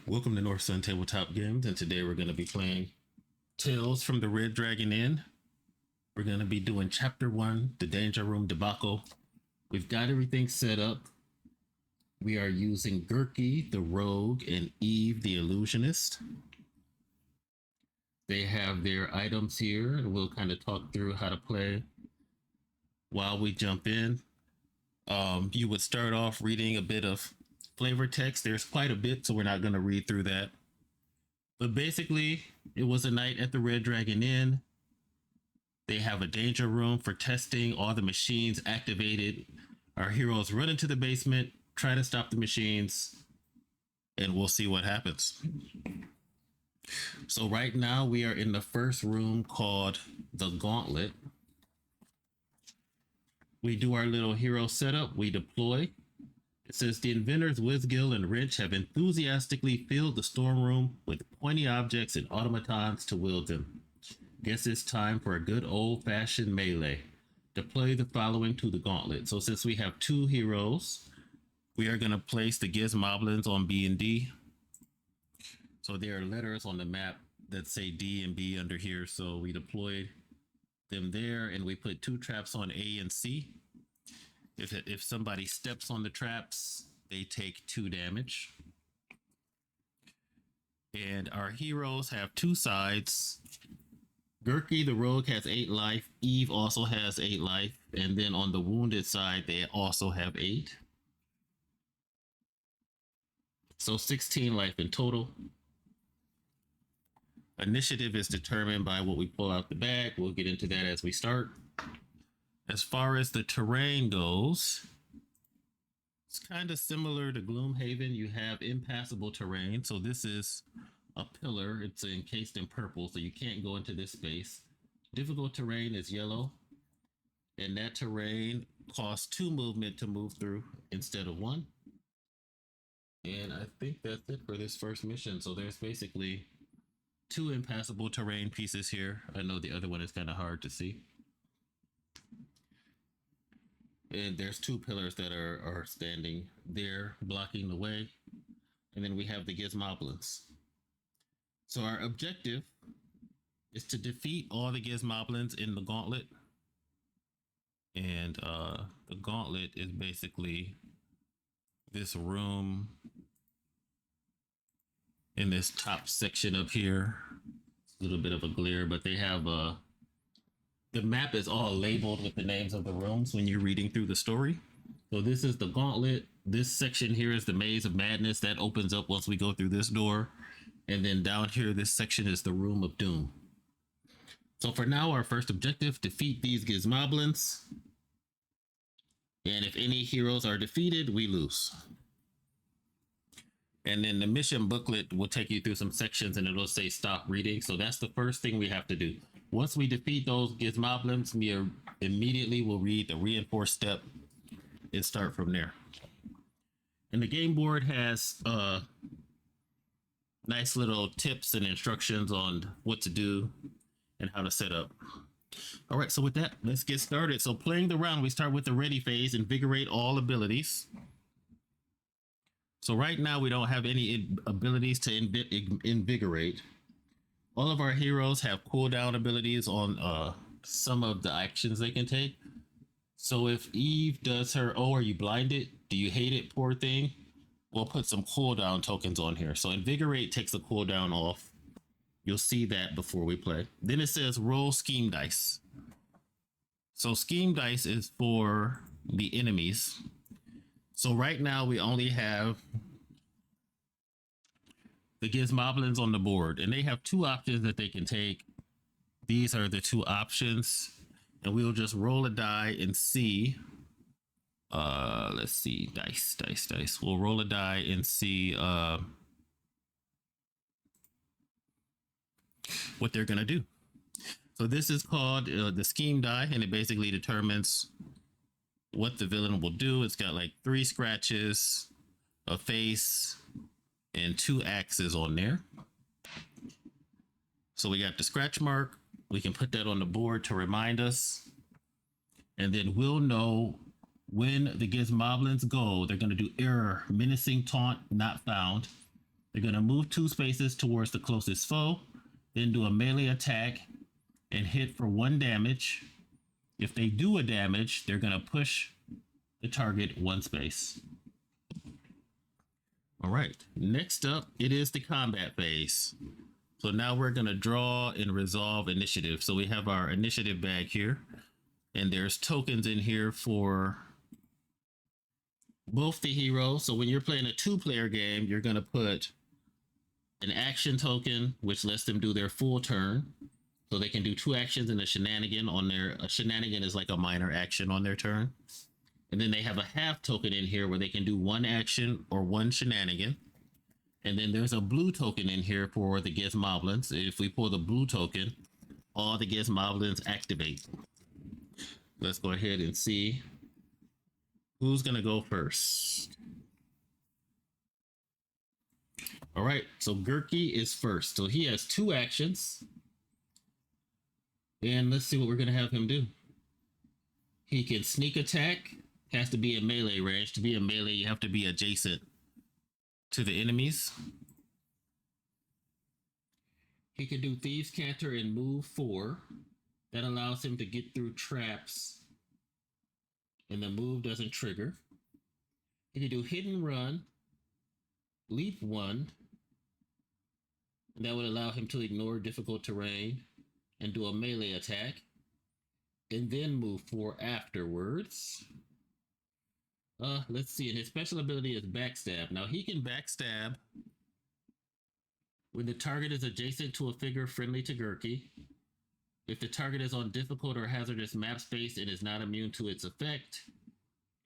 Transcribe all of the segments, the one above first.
Welcome to North Sun Tabletop Games, and today we're going to be playing Tales from the Red Dragon Inn. We're going to be doing Chapter 1, The Danger Room Debacle. We've got everything set up. We are using Gerki, the Rogue, and Eve, the illusionist. They have their items here, and we'll kind of talk through how to play while we jump in. You would start off reading a bit of flavor text. There's quite a bit, so we're not going to read through that. But basically, it was a night at the Red Dragon Inn. They have a danger room for testing. All the machines activated. Our heroes run into the basement, try to stop the machines, and we'll see what happens. So right now we are in the first room called the Gauntlet. We do our little hero setup. We deploy. It says the inventors Wizgill and Wrench have enthusiastically filled the storm room with pointy objects and automatons to wield them. Guess it's time for a good old-fashioned melee. Deploy the following to the gauntlet. So since we have two heroes, we are going to place the Gizmoblins on B and D. So there are letters on the map that say D and B under here. So we deployed them there, and we put two traps on A and C. If somebody steps on the traps, they take 2 damage. And our heroes have 2 sides. Gerki, the rogue, has 8 life. Eve also has 8 life. And then on the wounded side, they also have 8. So 16 life in total. Initiative is determined by what we pull out the bag. We'll get into that as we start. As far as the terrain goes, it's kind of similar to Gloomhaven. You have impassable terrain. So this is a pillar. It's encased in purple, so you can't go into this space. Difficult terrain is yellow, and that terrain costs 2 movement to move through instead of 1. And I think that's it for this first mission. So there's basically 2 impassable terrain pieces here. I know the other one is kind of hard to see. And there's 2 pillars that are standing there blocking the way. And then we have the Gizmoblins. So our objective is to defeat all the Gizmoblins in the gauntlet. And the gauntlet is basically this room in this top section up here. It's a little bit of a glare, but they have the map is all labeled with the names of the rooms when you're reading through the story. So this is the gauntlet. This section here is the Maze of Madness. That opens up once we go through this door. And then down here, this section is the Room of Doom. So for now, our first objective, defeat these Gizmoblins. And if any heroes are defeated, we lose. And then the mission booklet will take you through some sections and it'll say stop reading. So that's the first thing we have to do. Once we defeat those Gizmoblins, we immediately will read the reinforced step and start from there. And the game board has nice little tips and instructions on what to do and how to set up. All right, so with that, let's get started. So playing the round, we start with the ready phase, invigorate all abilities. So right now we don't have any abilities to invigorate. All of our heroes have cooldown abilities on some of the actions they can take. So if Eve does her, oh, are you blinded? Do you hate it, poor thing? We'll put some cooldown tokens on here. So invigorate takes the cooldown off. You'll see that before we play. Then it says roll scheme dice. So scheme dice is for the enemies. So right now we only have the Gizmoblins on the board, and they have 2 options that they can take. These are the 2 options, and we'll just roll a die and see. Let's see, dice. We'll roll a die and see what they're gonna do. So this is called the scheme die, and it basically determines what the villain will do. It's got like 3 scratches, a face, and 2 axes on there. So we got the scratch mark. We can put that on the board to remind us. And then we'll know when the Gizmoblins go. They're going to do error, menacing taunt, not found. They're going to move 2 spaces towards the closest foe, then do a melee attack and hit for 1 damage. If they do a damage, they're going to push the target 1 space. All right, next up, it is the combat phase. So now we're going to draw and resolve initiative. So we have our initiative bag here, and there's tokens in here for both the heroes. So when you're playing a 2-player game, you're going to put an action token, which lets them do their full turn. So they can do 2 actions and a shenanigan on their, a shenanigan is like a minor action on their turn. And then they have a half token in here where they can do 1 action or 1 shenanigan. And then there's a blue token in here for the Gizmoblins. If we pull the blue token, all the Gizmoblins activate. Let's go ahead and see who's going to go first. All right, so Gerki is first. So he has 2 actions. And let's see what we're going to have him do. He can sneak attack. Has to be in melee range. To be in melee, you have to be adjacent to the enemies. He can do Thieves' Canter and move 4. That allows him to get through traps and the move doesn't trigger. He can do Hidden Run, Leap 1, and that would allow him to ignore difficult terrain and do a melee attack, and then move 4 afterwards. Let's see, and his special ability is Backstab. Now he can backstab when the target is adjacent to a figure friendly to Gerki, if the target is on difficult or hazardous map space and is not immune to its effect,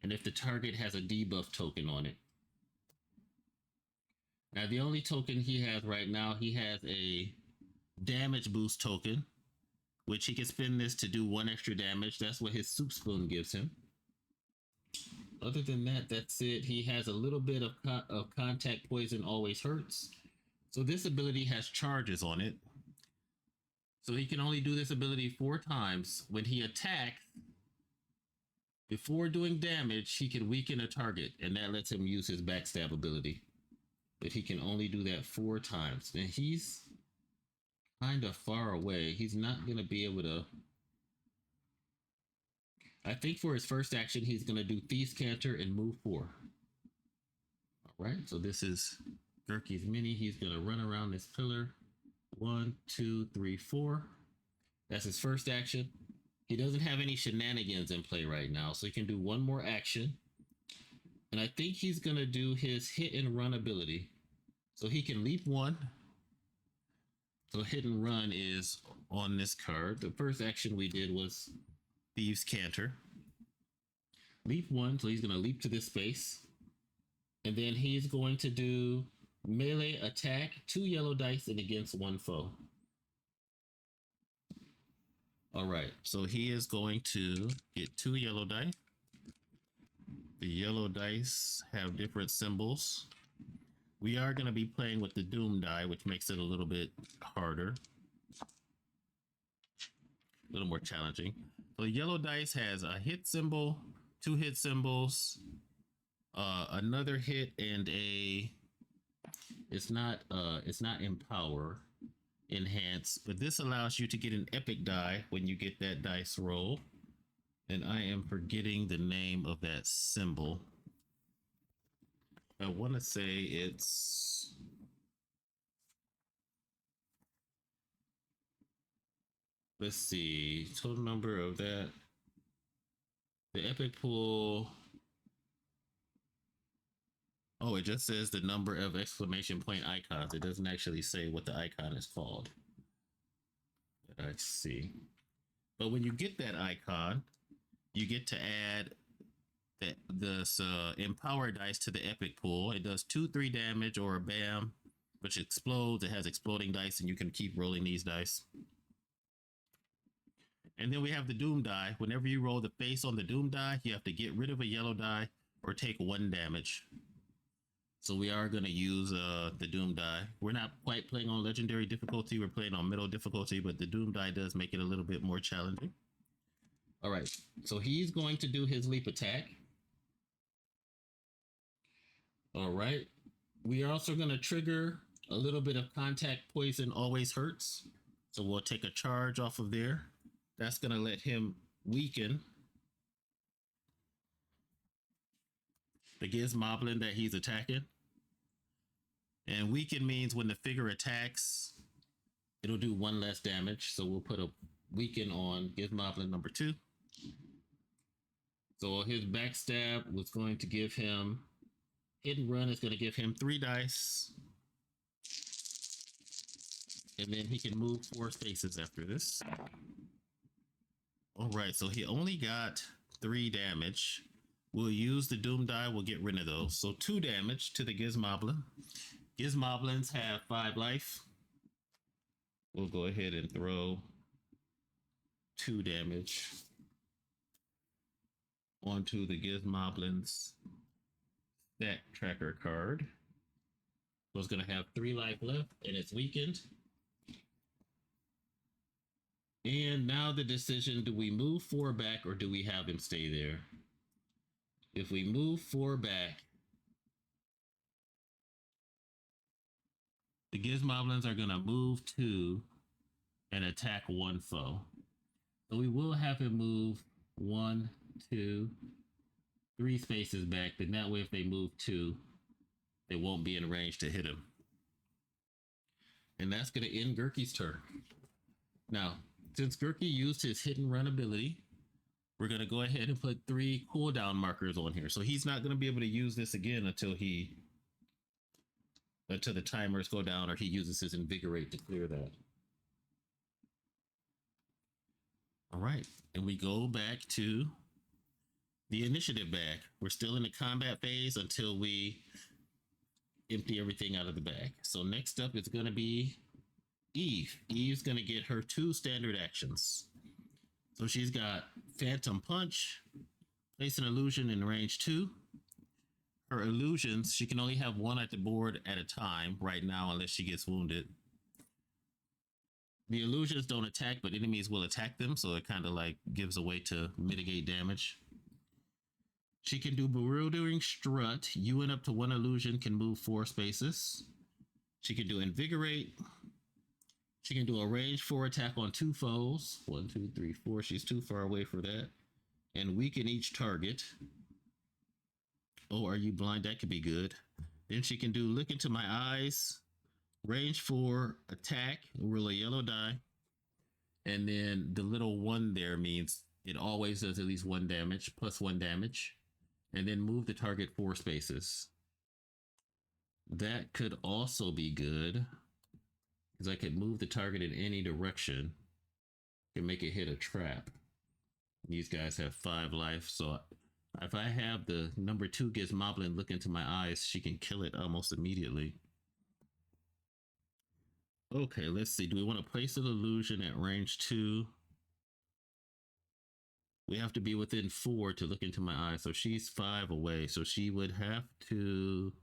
and if the target has a debuff token on it. Now the only token he has right now, he has a damage boost token, which he can spend this to do 1 extra damage. That's what his soup spoon gives him. Other than that, that's it. He has a little bit of contact poison always hurts. So this ability has charges on it. So he can only do this ability 4 times. When he attacks, before doing damage, he can weaken a target, and that lets him use his backstab ability. But he can only do that 4 times. And he's kind of far away. He's not going to be able to... I think for his first action, he's going to do Thieves' Canter and move 4. All right, so this is Gerki's mini. He's going to run around this pillar. 1, 2, 3, 4. That's his first action. He doesn't have any shenanigans in play right now, so he can do 1 more action. And I think he's going to do his hit and run ability. So he can leap 1. So hit and run is on this card. The first action we did was Thieves' Canter. Leap 1, so he's going to leap to this space. And then he's going to do melee attack, 2 yellow dice, and against 1 foe. All right, so he is going to get 2 yellow dice. The yellow dice have different symbols. We are going to be playing with the Doom die, which makes it a little bit harder. A little more challenging. So the yellow dice has a hit symbol, 2 hit symbols, another hit, and a... It's not empower, enhance, but this allows you to get an epic die when you get that dice roll. And I am forgetting the name of that symbol. I want to say it's... Let's see, total number of that. The epic pool. Oh, it just says the number of exclamation point icons. It doesn't actually say what the icon is called. Let's see. But when you get that icon, you get to add this empower dice to the epic pool. It does 2-3 damage or a bam, which explodes. It has exploding dice, and you can keep rolling these dice. And then we have the Doom die. Whenever you roll the face on the Doom die, you have to get rid of a yellow die or take 1 damage. So we are going to use the Doom die. We're not quite playing on legendary difficulty. We're playing on middle difficulty, but the Doom die does make it a little bit more challenging. All right, so he's going to do his leap attack. All right, We are also going to trigger a little bit of contact poison always hurts. So we'll take a charge off of there. That's going to let him weaken the Gizmoblin that he's attacking. And weaken means when the figure attacks, it'll do one less damage. So we'll put a weaken on Gizmoblin number 2. So his backstab was going to give him, hidden run is going to give him 3 dice. And then he can move 4 spaces after this. All right, so he only got 3 damage. We'll use the Doom die, we'll get rid of those. So 2 damage to the Gizmoblin. Gizmoblins have 5 life. We'll go ahead and throw 2 damage onto the Gizmoblin's stat tracker card. So it's going to have 3 life left and it's weakened. And now the decision, do we move 4 back or do we have him stay there? If we move 4 back, the Gizmoblins are going to move 2 and attack 1 foe. So we will have him move 1, 2, 3 spaces back. Then that way if they move 2, they won't be in range to hit him. And that's going to end Gerki's turn. Now, since Gerki used his hidden run ability, we're going to go ahead and put 3 cooldown markers on here. So he's not going to be able to use this again until the timers go down or he uses his invigorate to clear that. All right, and we go back to the initiative bag. We're still in the combat phase until we empty everything out of the bag. So next up is going to be Eve. Eve's going to get her 2 standard actions. So she's got Phantom Punch, place an illusion in range 2. Her illusions, she can only have 1 at the board at a time right now unless she gets wounded. The illusions don't attack, but enemies will attack them, so it kind of like gives a way to mitigate damage. She can do Bewildering Strut. You and up to 1 illusion can move 4 spaces. She can do Invigorate. She can do a range 4 attack on 2 foes. 1, 2, 3, 4. She's too far away for that. And weaken each target. Oh, are you blind? That could be good. Then she can do Look Into My Eyes. Range 4 attack. Roll a yellow die. And then the little 1 there means it always does at least 1 damage, plus 1 damage. And then move the target 4 spaces. That could also be good, because I could move the target in any direction. Can make it hit a trap. These guys have 5 life, so if I have the number 2 Gizmoblin Look Into My Eyes, she can kill it almost immediately. Okay, let's see. Do we want to place an illusion at range 2? We have to be within 4 to Look Into My Eyes, so she's 5 away, so she would have to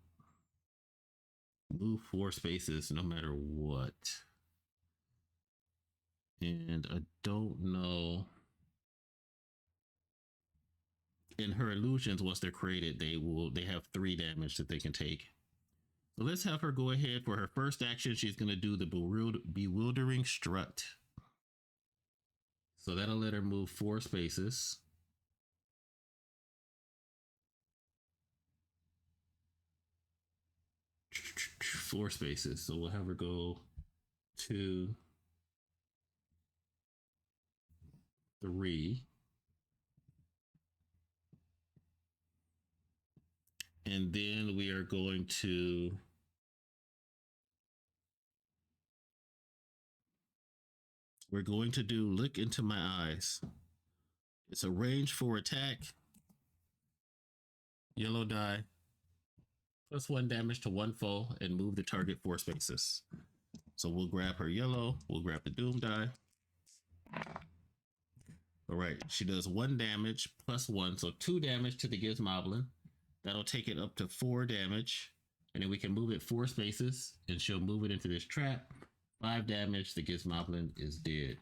move 4 spaces no matter what. And I don't know. In her illusions, once they're created, they have 3 damage that they can take. So let's have her go ahead for her first action. She's going to do the Bewildering Strut. So that'll let her move 4 spaces. Four spaces. So we'll have her go 2, 3. And then we are going to do Look Into My Eyes. It's a range 4 attack. Yellow die. Plus 1 damage to 1 foe and move the target 4 spaces. So we'll grab her yellow. We'll grab the Doom die. All right, she does 1 damage plus 1, so 2 damage to the Gizmoblin. That'll take it up to 4 damage, and then we can move it 4 spaces, and she'll move it into this trap. 5 damage, the Gizmoblin is dead.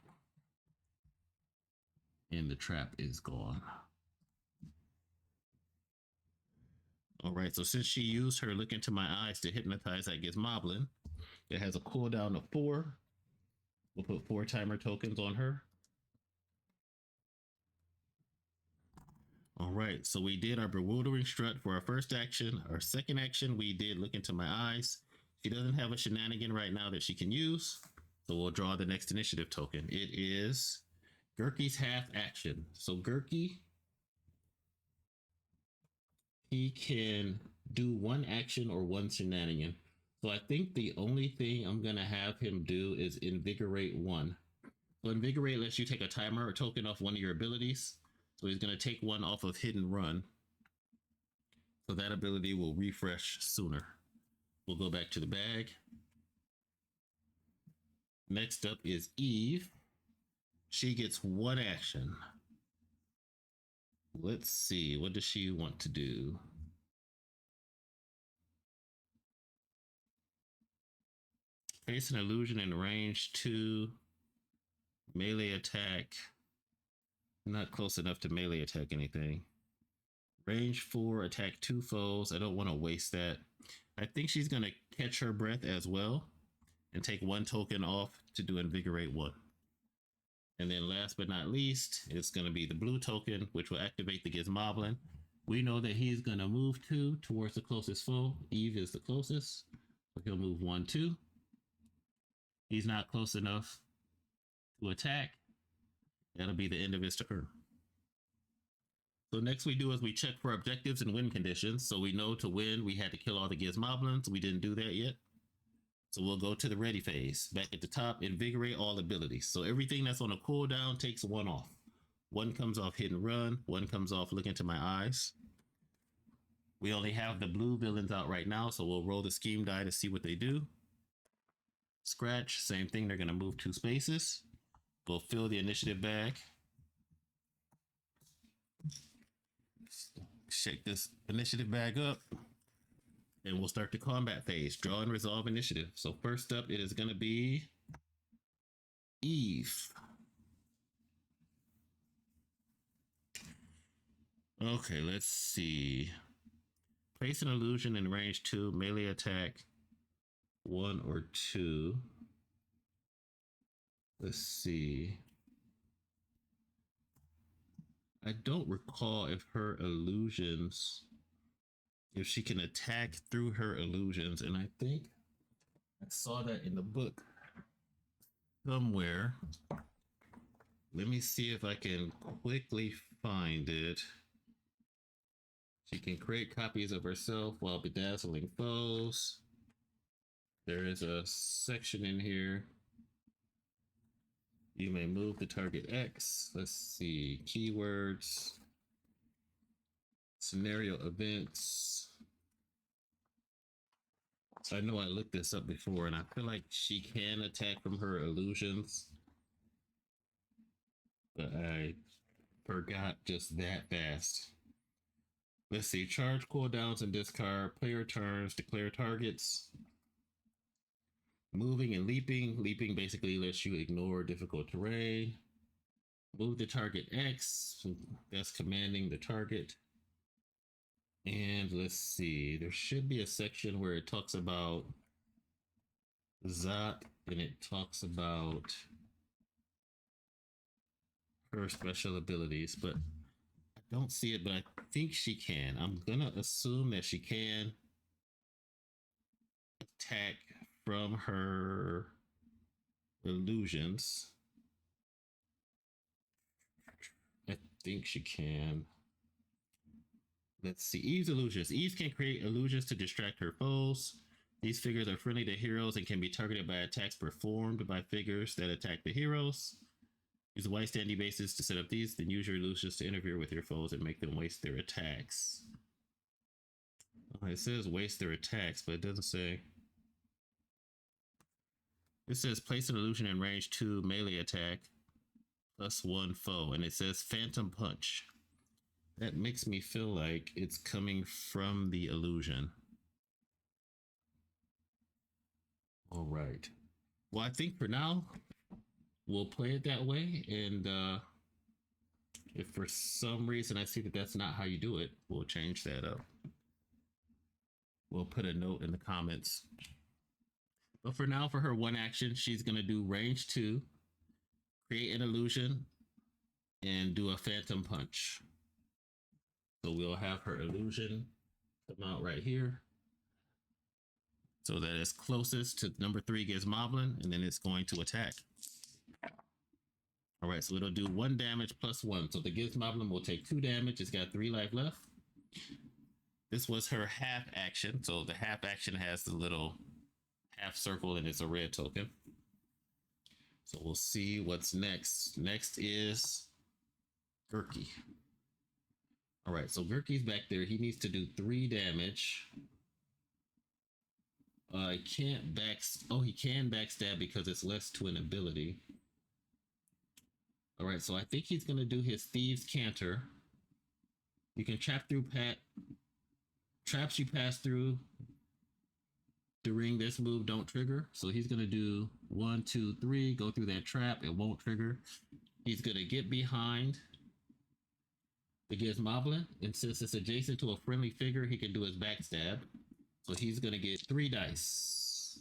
And the trap is gone. All right, so since she used her look into my eyes to hypnotize that Gizmoblin, it has a cooldown of 4. We'll put 4 timer tokens on her. All right, so we did our bewildering strut for our first action. Our second action, we did look into my eyes. She doesn't have a shenanigan right now that she can use, so we'll draw the next initiative token. It is Gerki's half action. So Gerki, he can do 1 action or 1 shenanigan. So I think the only thing I'm gonna have him do is invigorate 1. So invigorate lets you take a timer or token off one of your abilities. So he's gonna take 1 off of hidden run. So that ability will refresh sooner. We'll go back to the bag. Next up is Eve. She gets 1 action. Let's see, what does she want to do? Face an illusion in range 2. Melee attack. Not close enough to melee attack anything. Range 4, attack 2 foes. I don't want to waste that. I think she's going to catch her breath as well and take 1 token off to do invigorate 1. And then last but not least, it's going to be the blue token, which will activate the Gizmoblin. We know that he's going to move 2 towards the closest foe. Eve is the closest. So he'll move 1, 2. He's not close enough to attack. That'll be the end of his turn. So next we do is we check for objectives and win conditions. So we know to win, we had to kill all the Gizmoblins. We didn't do that yet. So we'll go to the ready phase. Back at the top, invigorate all abilities. So everything that's on a cooldown takes 1 off. 1 comes off hidden run. 1 comes off look into my eyes. We only have the blue villains out right now, so we'll roll the scheme die to see what they do. Scratch, same thing. They're going to move 2 spaces. We'll fill the initiative bag. Shake this initiative bag up. And we'll start the combat phase. Draw and resolve initiative. So first up, it is going to be Eve. Okay, let's see. Place an illusion in range 2, melee attack 1 or 2. Let's see. I don't recall if her illusions, if she can attack through her illusions. And I think I saw that in the book somewhere. Let me see if I can quickly find it. She can create copies of herself while bedazzling foes. There is a section in here. You may move the target X. Let's see. Keywords. Scenario events. I know I looked this up before, and I feel like she can attack from her illusions. But I forgot just that fast. Let's see. Charge cooldowns and discard. Player turns. Declare targets. Moving and leaping. Leaping basically lets you ignore difficult terrain. Move the target X. That's commanding the target. And let's see. There should be a section where it talks about Zot and it talks about her special abilities, but I don't see it, but I think she can. I'm gonna assume that she can attack from her illusions. I think she can. Let's see. Eve's illusions. Eve can create illusions to distract her foes. These figures are friendly to heroes and can be targeted by attacks performed by figures that attack the heroes. Use a white standing basis to set up these, then use your illusions to interfere with your foes and make them waste their attacks. Oh, it says waste their attacks, but it doesn't say. It says place an illusion in range 2 melee attack +1 foe, and it says Phantom Punch. That makes me feel like it's coming from the illusion. All right. Well, I think for now, we'll play it that way. And if for some reason I see that that's not how you do it, we'll change that up. we'll put a note in the comments. But for now, for her one action, she's going to do range 2, create an illusion, and do a phantom punch. So we'll have her illusion come out right here. So that is closest to number 3 Gizmoblin, and then it's going to attack. All right, so it'll do 1 damage plus 1. So the Gizmoblin will take 2 damage. It's got 3 life left. This was her half action. So the half action has the little half circle and it's a red token. So we'll see what's next. Next is Gerki. All right, so Gerki's back there. He needs to do 3 damage. He can't he can backstab because it's less to an ability. All right, so I think he's gonna do his Thieves' Canter. You can trap through traps you pass through during this move don't trigger. So he's gonna do 1, 2, 3, go through that trap, it won't trigger. He's gonna get behind the Gizmoblin, and since it's adjacent to a friendly figure, he can do his backstab. So he's gonna get 3 dice.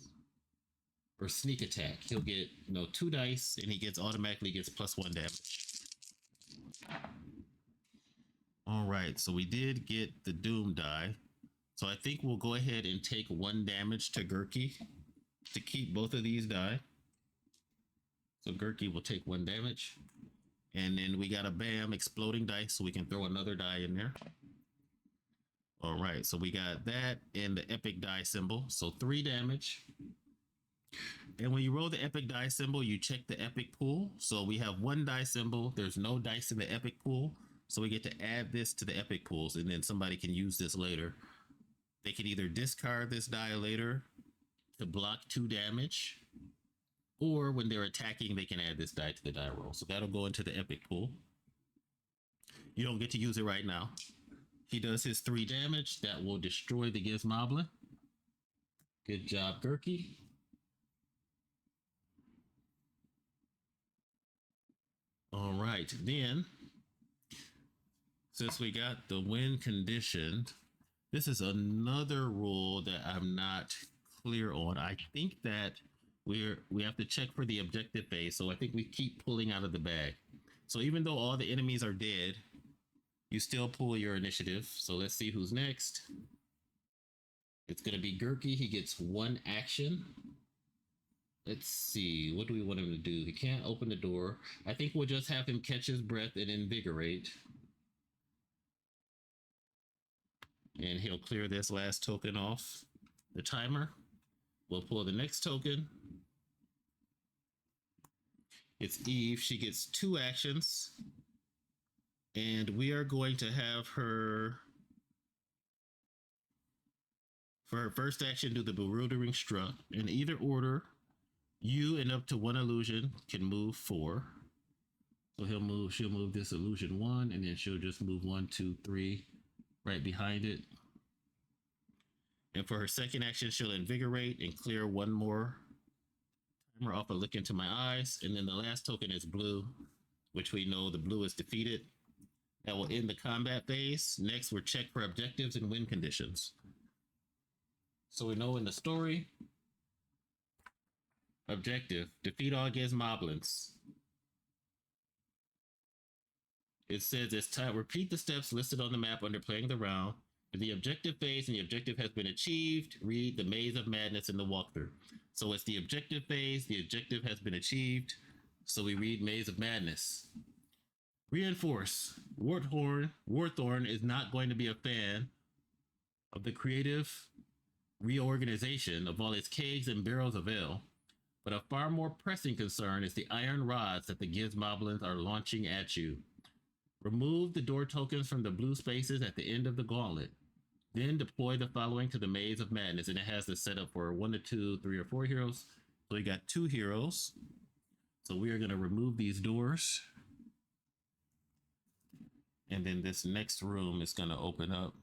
Or sneak attack. He'll get 2 dice, and he automatically gets plus 1 damage. All right, so we did get the Doom die. So I think we'll go ahead and take 1 damage to Gerki to keep both of these die. So Gerki will take 1 damage. And then we got a bam exploding dice, so we can throw another die in there. All right, so we got that and the epic die symbol. So 3 damage. And when you roll the epic die symbol, you check the epic pool. So we have 1 die symbol. There's no dice in the epic pool. So we get to add this to the epic pools, and then somebody can use this later. They can either discard this die later to block 2 damage, or when they're attacking, they can add this die to the die roll. So that'll go into the epic pool. You don't get to use it right now. He does his 3 damage. That will destroy the Gizmoblin. Good job, Gerki. All right, then, since we got the win conditioned, this is another rule that I'm not clear on. I think that we have to check for the objective phase. So I think we keep pulling out of the bag. So even though all the enemies are dead, you still pull your initiative. So let's see who's next. It's going to be Gerki. He gets 1 action. Let's see. What do we want him to do? He can't open the door. I think we'll just have him catch his breath and invigorate. And he'll clear this last token off the timer. We'll pull the next token. It's Eve. She gets 2 actions. And we are going to have her, for her first action, do the Bewildering Struck. In either order, you and up to 1 illusion can move 4. So she'll move this illusion 1, and then she'll just move 1, 2, 3 right behind it. And for her second action, she'll invigorate and clear 1 more timer off of Look Into My Eyes. And then the last token is blue, which we know the blue is defeated. That will end the combat phase. Next, we're checked for objectives and win conditions. So we know in the story, objective, defeat all Gizmoblins. It says it's time, repeat the steps listed on the map under playing the round. If the objective phase and the objective has been achieved, read the Maze of Madness in the walkthrough. So it's the objective phase, the objective has been achieved, so we read Maze of Madness. Reinforce, Warthorn is not going to be a fan of the creative reorganization of all its kegs and barrels of ale, but a far more pressing concern is the iron rods that the Gizmoblins are launching at you. Remove the door tokens from the blue spaces at the end of the gauntlet. Then deploy the following to the Maze of Madness, and it has the setup for 1 to 2, 3 or 4 heroes. So we got 2 heroes. So we are going to remove these doors. And then this next room is going to open up.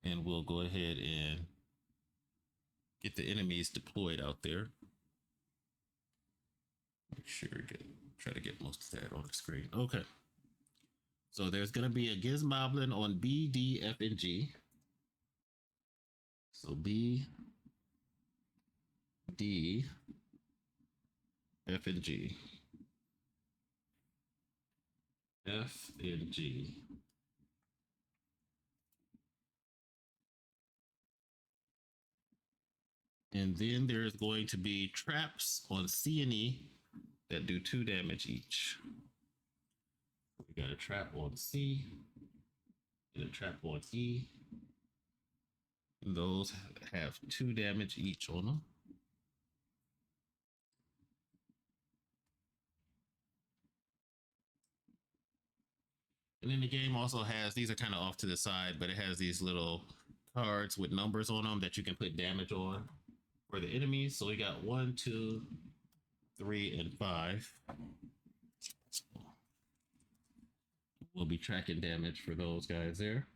And we'll go ahead and get the enemies deployed out there. Make sure try to get most of that on the screen. Okay. So there's going to be a Gizmoblin on B, D, F, and G. So B, D, F, and G. F, and G. And then there's going to be traps on C and E that do 2 damage each. We got a trap on C and a trap on E. And those have 2 damage each on them. And then the game also has, these are kind of off to the side, but it has these little cards with numbers on them that you can put damage on for the enemies. So we got 1, 2, 3, and 5. We'll be tracking damage for those guys there.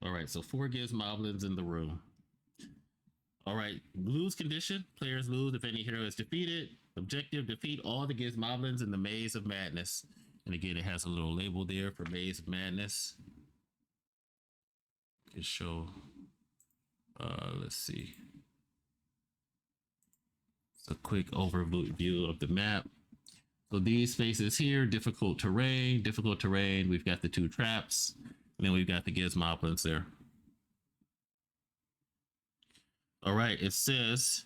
All right, so 4 Gizmoblins in the room. All right, lose condition. Players lose if any hero is defeated. Objective, defeat all the Gizmoblins in the Maze of Madness. And again, it has a little label there for Maze of Madness. Can show, let's see. It's a quick overview of the map. So these spaces here, difficult terrain. We've got the 2 traps. And then we've got the Gizmoblins there. All right, it says,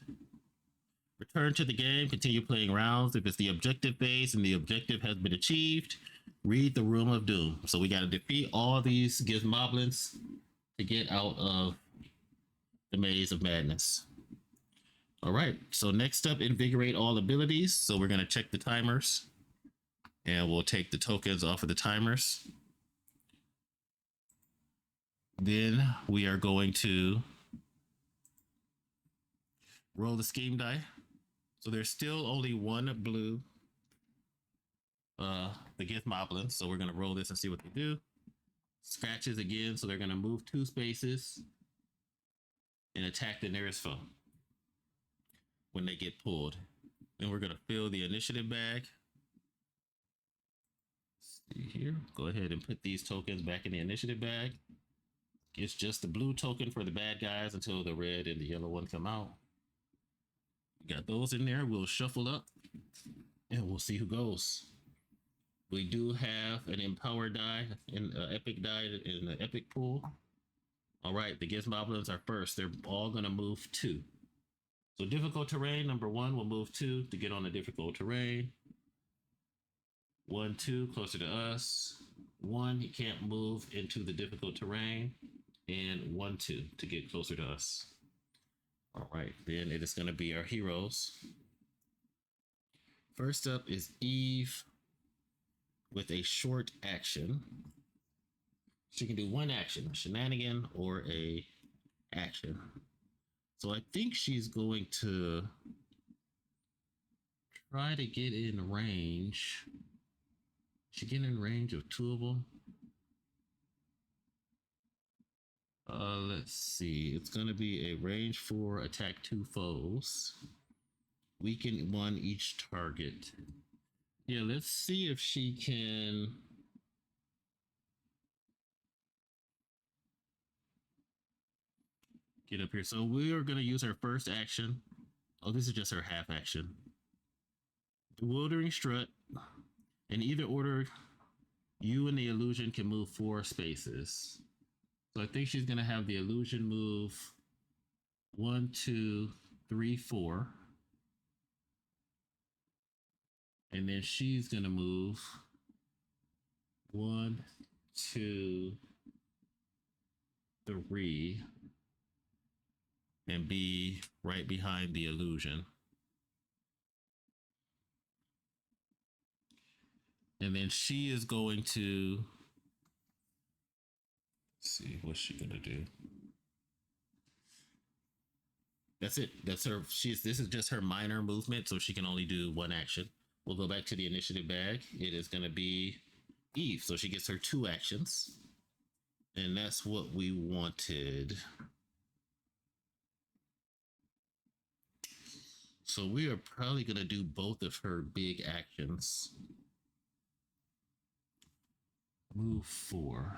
return to the game, continue playing rounds. If it's the objective phase and the objective has been achieved, read the Room of Doom. So we got to defeat all these Gizmoblins to get out of the Maze of Madness. All right, so next up, invigorate all abilities. So we're going to check the timers and we'll take the tokens off of the timers. Then we are going to roll the scheme die. So there's still only 1 blue, the Gizmoblin. So we're going to roll this and see what they do. Scratches again, so they're going to move 2 spaces and attack the nearest foe when they get pulled. Then we're going to fill the initiative bag. Let's see here. Go ahead and put these tokens back in the initiative bag. It's just the blue token for the bad guys until the red and the yellow one come out. Got those in there. We'll shuffle up and we'll see who goes. We do have an empower die and epic die in the epic pool. All right, the Gizmoblins are first. They're all going to move 2. So difficult terrain, number 1 will move 2 to get on the difficult terrain. 1, 2, closer to us. 1, he can't move into the difficult terrain. And 1, 2 to get closer to us. All right, then it is going to be our heroes. First up is Eve with a short action. She can do 1 action, a shenanigan or a action. So I think she's going to try to get in range. She get in range of 2 of them. Let's see. It's going to be a range 4, attack 2 foes. Weaken 1 each target. Yeah, let's see if she can get up here. So we are going to use her first action. Oh, this is just her half action. Bewildering Strut. In either order, you and the illusion can move 4 spaces. So I think she's going to have the illusion move 1, 2, 3, 4. And then she's going to move 1, 2, 3, and be right behind the illusion. And then she is going to, let's see, what's she going to do? That's it. That's her. This is just her minor movement, so she can only do 1 action. We'll go back to the initiative bag. It is going to be Eve, so she gets her 2 actions. And that's what we wanted. So we are probably going to do both of her big actions. Move 4.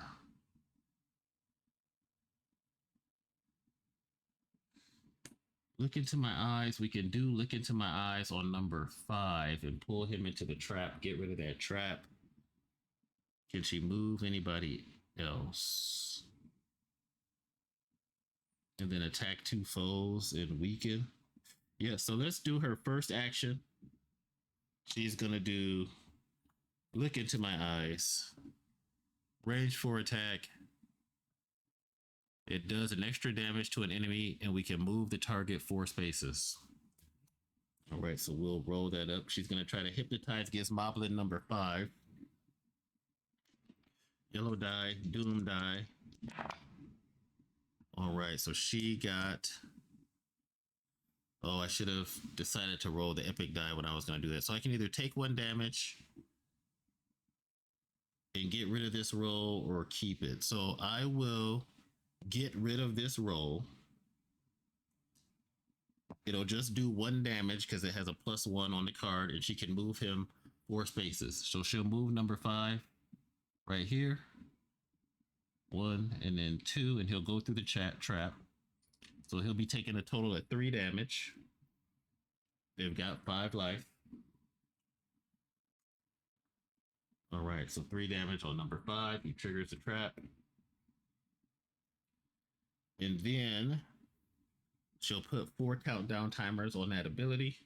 Look into my eyes. We can do look into my eyes on number 5 and pull him into the trap. Get rid of that trap. Can she move anybody else? And then attack 2 foes and weaken. Yeah, so let's do her first action. She's going to do look into my eyes. Range 4 attack. It does an extra damage to an enemy, and we can move the target 4 spaces. All right, so we'll roll that up. She's going to try to hypnotize Gizmoblin number 5. Yellow die, doom die. All right, so she got... Oh, I should have decided to roll the epic die when I was going to do that. So I can either take 1 damage and get rid of this roll or keep it. So I will get rid of this roll. It'll just do 1 damage because it has a +1 on the card, and she can move him 4 spaces. So she'll move number 5 right here. 1 and then 2, and he'll go through the trap. So he'll be taking a total of 3 damage. They've got 5 life. All right, so 3 damage on number 5. He triggers the trap. And then she'll put 4 countdown timers on that ability.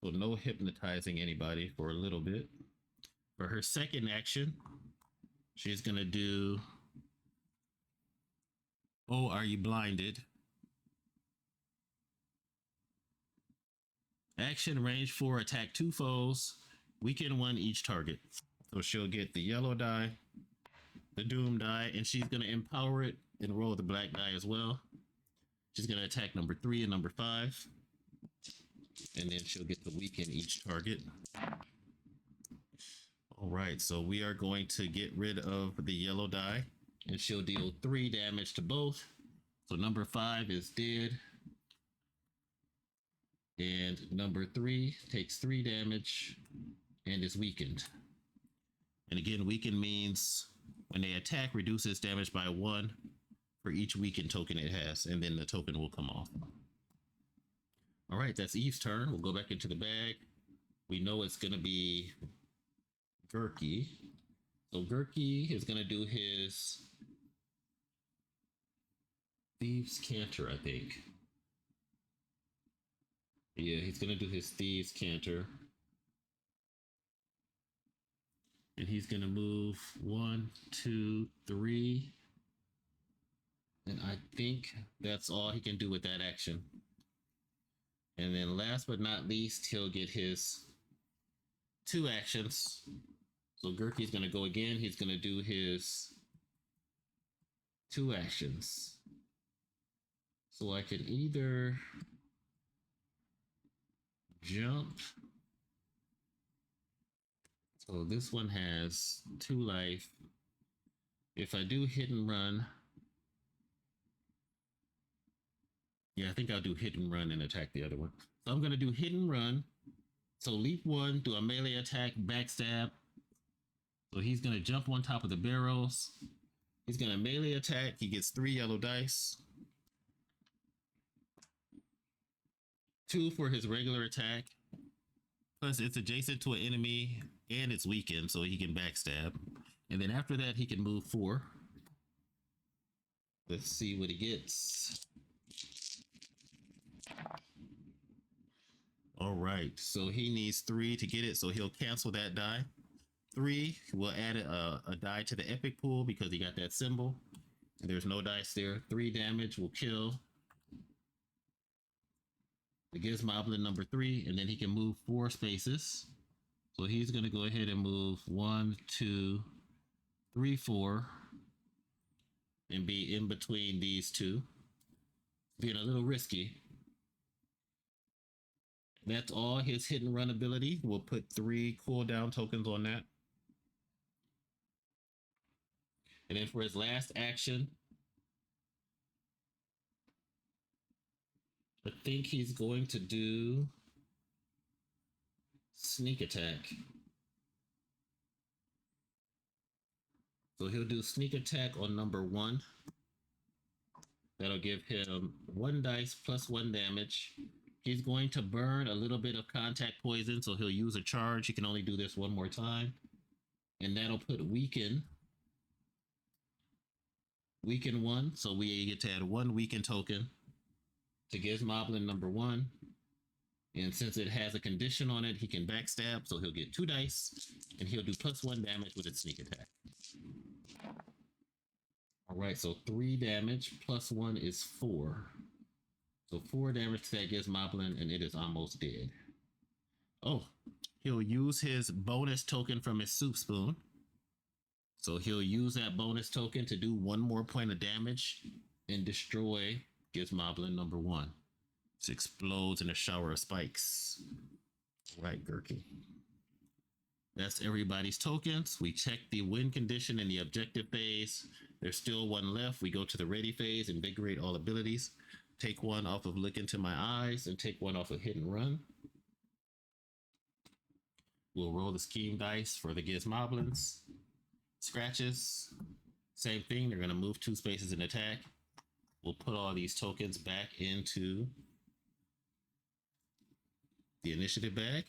So no hypnotizing anybody for a little bit. For her second action, she's going to do... Oh, are you blinded? Action range 4, attack 2 foes, weaken 1 each target. So she'll get the yellow die, the doom die, and she's going to empower it and roll the black die as well. She's going to attack number 3 and number 5. And then she'll get the weaken each target. All right, so we are going to get rid of the yellow die, and she'll deal 3 damage to both. So number 5 is dead. And number 3 takes 3 damage and is weakened. And again, weaken means when they attack, reduces damage by 1 for each weakened token it has, and then the token will come off. All right, that's Eve's turn. We'll go back into the bag. We know it's going to be Gerki. So Gerki is going to do his Thieves' Canter, I think. Yeah, he's going to do his Thieves' Canter. And he's going to move 1, 2, 3. And I think that's all he can do with that action. And then last but not least, he'll get his 2 actions. So Gerki's going to go again. He's going to do his 2 actions. So I could either jump. So this one has 2 life. If I do hit and run, yeah, I think I'll do hit and run and attack the other one. So I'm going to do hit and run. So leap 1, do a melee attack, backstab. So he's going to jump on top of the barrels. He's going to melee attack. He gets 3 yellow dice. 2 for his regular attack. Plus it's adjacent to an enemy and it's weakened, so he can backstab. And then after that, he can move 4. Let's see what he gets. All right, so he needs 3 to get it, so he'll cancel that die. 3, we'll add a die to the epic pool because he got that symbol. There's no dice there. 3 damage will kill the Gizmoblin number 3, and then he can move 4 spaces. So he's going to go ahead and move 1, 2, 3, 4, and be in between these 2. Being a little risky. That's all his hit and run ability. We'll put 3 cooldown tokens on that. And then for his last action, I think he's going to do sneak attack. So he'll do sneak attack on number 1. That'll give him 1 dice plus 1 damage. He's going to burn a little bit of contact poison, so he'll use a charge. He can only do this 1 more time. And that'll put weaken 1. So we get to add 1 weaken token to Gizmoblin number 1. And since it has a condition on it, he can backstab, so he'll get 2 dice, and he'll do plus 1 damage with its sneak attack. All right, so 3 damage plus 1 is 4. So 4 damage to that Gizmoblin, and it is almost dead. Oh, he'll use his bonus token from his soup spoon. So he'll use that bonus token to do 1 more point of damage and destroy Gizmoblin number 1. It explodes in a shower of spikes. All right, Gerki. That's everybody's tokens. We check the win condition in the objective phase. There's still 1 left. We go to the ready phase, invigorate all abilities. Take 1 off of look into my eyes and take 1 off of hit and run. We'll roll the scheme dice for the Gizmoblins. Scratches. Same thing. They're going to move 2 spaces in attack. We'll put all these tokens back into the initiative bag.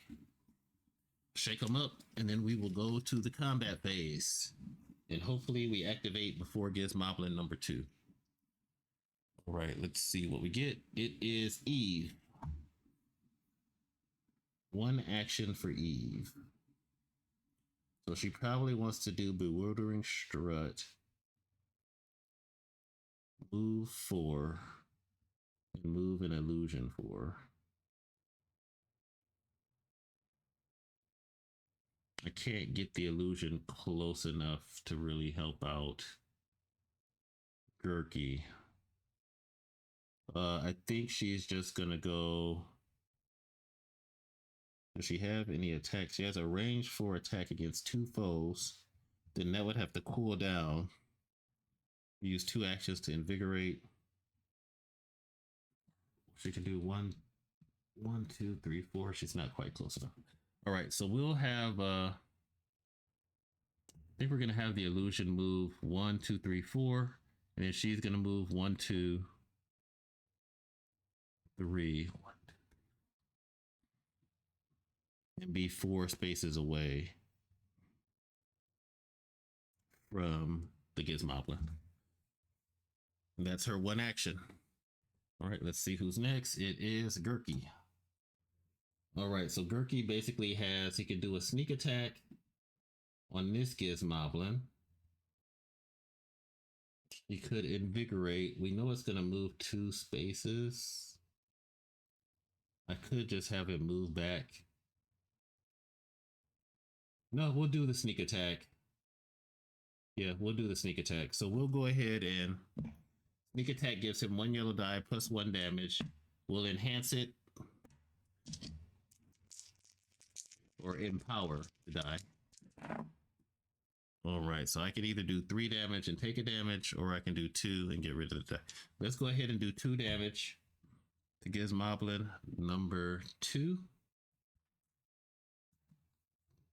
Shake them up, and then we will go to the combat phase. And hopefully we activate before Gizmoblin number 2. All right, let's see what we get. It is Eve. 1 action for Eve. So she probably wants to do Bewildering Strut. Move 4. And move an illusion 4. I can't get the illusion close enough to really help out Gerki. I think she's just gonna go. Does she have any attacks? She has a range 4 attack against 2 foes. Then that would have to cool down. Use 2 actions to invigorate. She can do 1, 2, 3, 4. She's not quite close enough. All right, so we'll have. I think we're gonna have the illusion move 1, 2, 3, 4, and then she's gonna move 1, 2, 3, 1, 2, and be 4 spaces away from the Gizmoblin. And that's her 1 action. All right, let's see who's next. It is Gerki. All right, so Gerki basically has, he can do a sneak attack on this Gizmoblin. He could invigorate. We know it's going to move 2 spaces. I could just have it move back. No, we'll do the sneak attack. Yeah, we'll do the sneak attack. So we'll go ahead and sneak attack gives him 1 yellow die plus 1 damage. We'll enhance it or empower the die. All right, so I can either do 3 damage and take a damage, or I can do 2 and get rid of the die. Let's go ahead and do 2 damage to Gizmoblin number 2.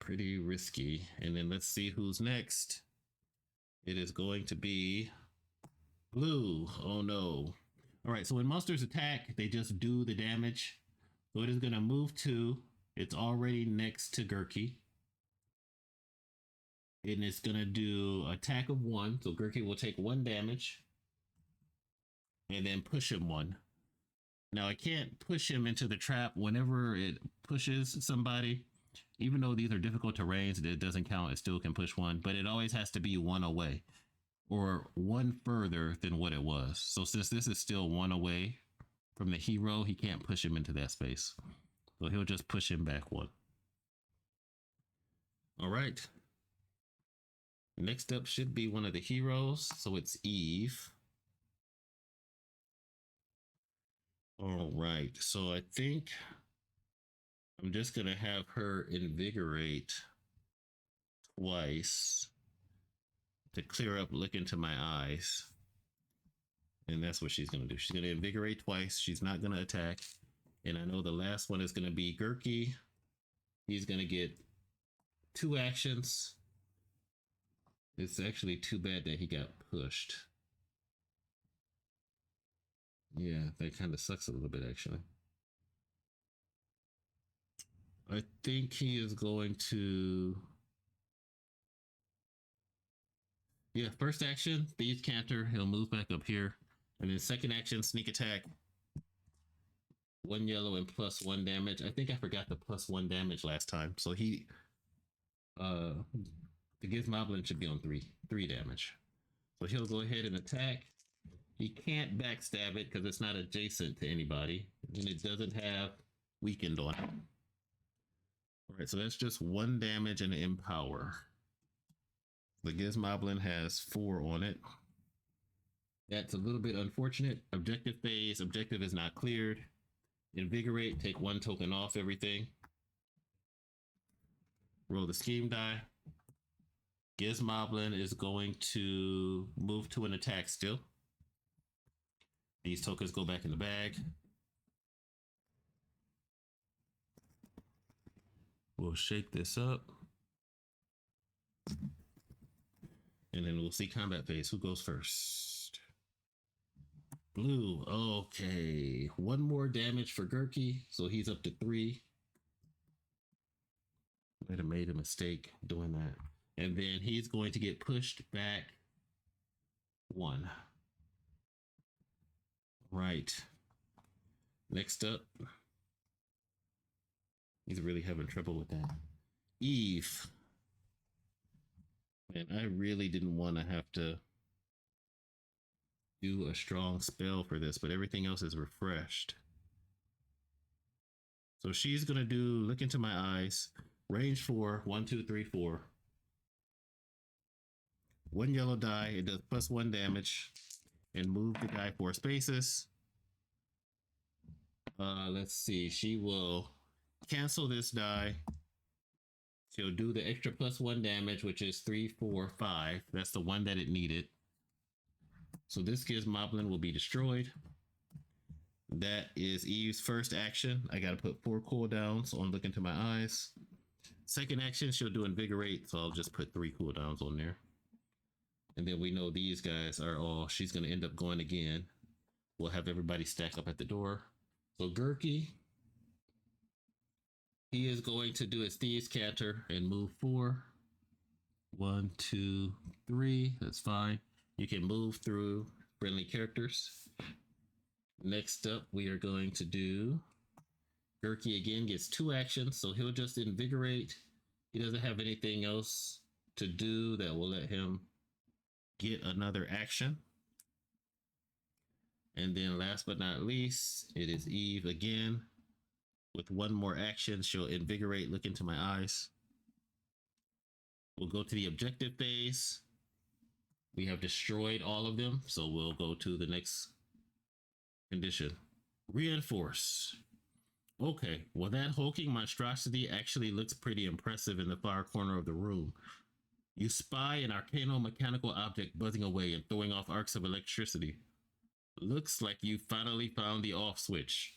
Pretty risky. And then let's see who's next. It is going to be Blue. Oh no. All right, so when monsters attack, they just do the damage. So it is going to move 2. It's already next to Gerki. And it's going to do attack of 1. So Gerki will take 1 damage. And then push him 1. Now I can't push him into the trap whenever it pushes somebody. Even though these are difficult terrains, it doesn't count. It still can push 1. But it always has to be 1 away. Or 1 further than what it was. So since this is still 1 away from the hero, he can't push him into that space. So he'll just push him back 1. All right. Next up should be one of the heroes. So it's Eve. All right. So I think I'm just going to have her invigorate twice to clear up look into my eyes. And that's what she's going to do. She's going to invigorate twice. She's not going to attack. And I know the last one is going to be Gerki. He's going to get 2 actions. It's actually too bad that he got pushed. Yeah, that kind of sucks a little bit, actually. I think he is going to. Yeah, first action, Thieves Canter. He'll move back up here. And then second action, Sneak Attack. 1 yellow and +1 damage. I think I forgot the +1 damage last time. So he. The Gizmoblin should be on 3 damage. So he'll go ahead and attack. He can't backstab it because it's not adjacent to anybody. And it doesn't have weakened on it. Alright, so that's just 1 damage and Empower. The Gizmoblin has 4 on it. That's a little bit unfortunate. Objective phase. Objective is not cleared. Invigorate. Take 1 token off everything. Roll the scheme die. Gizmoblin is going to move to an attack still. These tokens go back in the bag. We'll shake this up. And then we'll see combat phase. Who goes first? Blue. Okay. 1 more damage for Gerki. So he's up to 3. Might have made a mistake doing that. And then he's going to get pushed back 1. Right. Next up. He's really having trouble with that. Eve. Man, I really didn't want to have to do a strong spell for this, but everything else is refreshed. So she's going to do Look Into My Eyes. Range 4. 1, 2, 3, 4. 1 yellow die. It does +1 damage. And move the guy 4 spaces. Let's see. She will cancel this die. She'll do the extra +1 damage, which is 3, 4, 5. That's the one that it needed. So this Gizmoblin will be destroyed. That is Eve's first action. I got to put 4 cooldowns on Look Into My Eyes. Second action, she'll do Invigorate. So I'll just put 3 cooldowns on there. And then we know these guys are all, she's going to end up going again. We'll have everybody stack up at the door. So Gerki, he is going to do his Thieves Canter and move 4. 1, 2, 3. That's fine. You can move through friendly characters. Next up, we are going to do Gerki again gets 2 actions, so he'll just Invigorate. He doesn't have anything else to do that will let him get another action. And then last but not least, it is Eve again. With 1 more action, she'll Invigorate, Look Into My Eyes. We'll go to the objective phase. We have destroyed all of them, so we'll go to the next condition. Reinforce. Okay, well that hulking monstrosity actually looks pretty impressive in the far corner of the room. You spy an arcano-mechanical object buzzing away and throwing off arcs of electricity. Looks like you finally found the off switch.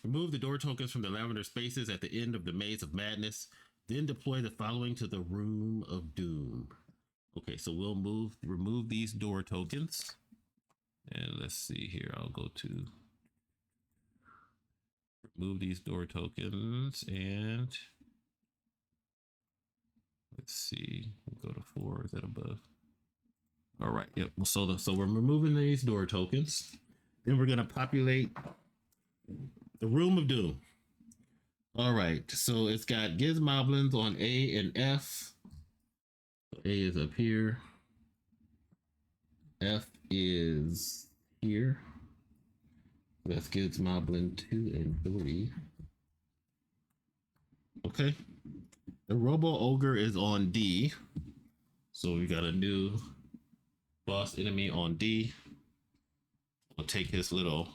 Remove the door tokens from the lavender spaces at the end of the Maze of Madness, then deploy the following to the Room of Doom. Okay, so we'll remove these door tokens. And let's see here, I'll go to remove these door tokens and let's see, we'll go to 4, is that above? All right, yep, so we're removing these door tokens. Then we're gonna populate the Room of Doom. All right, so it's got Gizmoblins on A and F. A is up here. F is here. That's Gizmoblin 2 and 3. Okay. The Robo Ogre is on D. So we got a new boss enemy on D. We'll take his little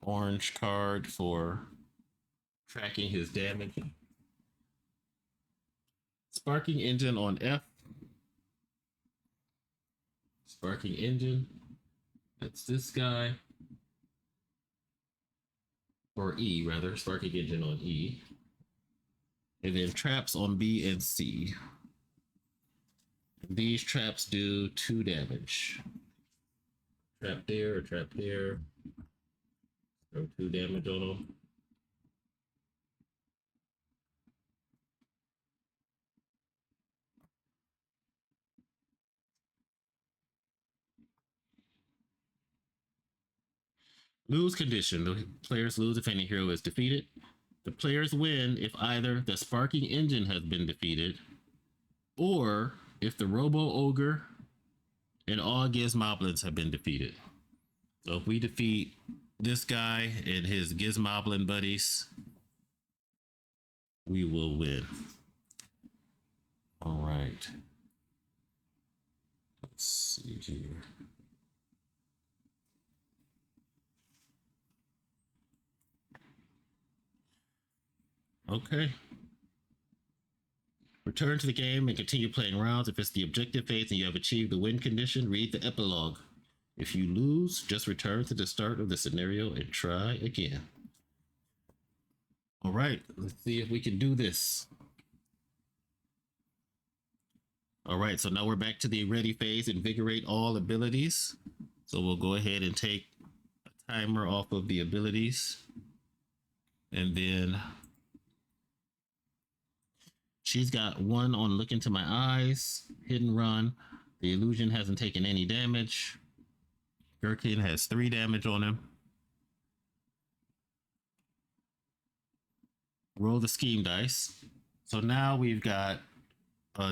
orange card for tracking his damage. Sparking Engine on F. Sparking Engine. That's this guy. Or E, rather. Sparking Engine on E. And then traps on B and C. These traps do 2 damage. Trap there or trap there. Throw 2 damage on them. Lose condition. The players lose if any hero is defeated. The players win if either the sparking engine has been defeated or if the Robo Ogre and all Gizmoblins have been defeated. So if we defeat this guy and his Gizmoblin buddies, we will win. All right. Let's see here. Okay. Return to the game and continue playing rounds. If it's the objective phase and you have achieved the win condition, read the epilogue. If you lose, just return to the start of the scenario and try again. All right, let's see if we can do this. All right, so now we're back to the ready phase, invigorate all abilities. So we'll go ahead and take a timer off of the abilities. And then she's got 1 on look into my eyes, hidden run. The illusion hasn't taken any damage. Gerki has 3 damage on him. Roll the scheme dice. So now we've got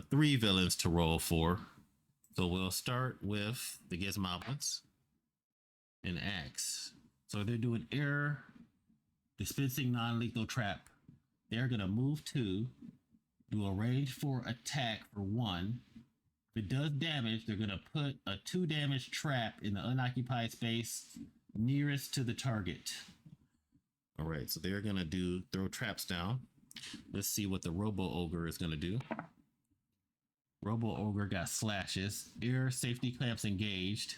3 villains to roll for. So we'll start with the Gizmoblins and Axe. So they're doing error, dispensing non-lethal trap. They're gonna move 2, do a range 4 attack for 1. If it does damage, they're gonna put a 2 damage trap in the unoccupied space nearest to the target. All right, so they're gonna throw traps down. Let's see what the Robo Ogre is gonna do. Robo Ogre got slashes. Air safety clamps engaged.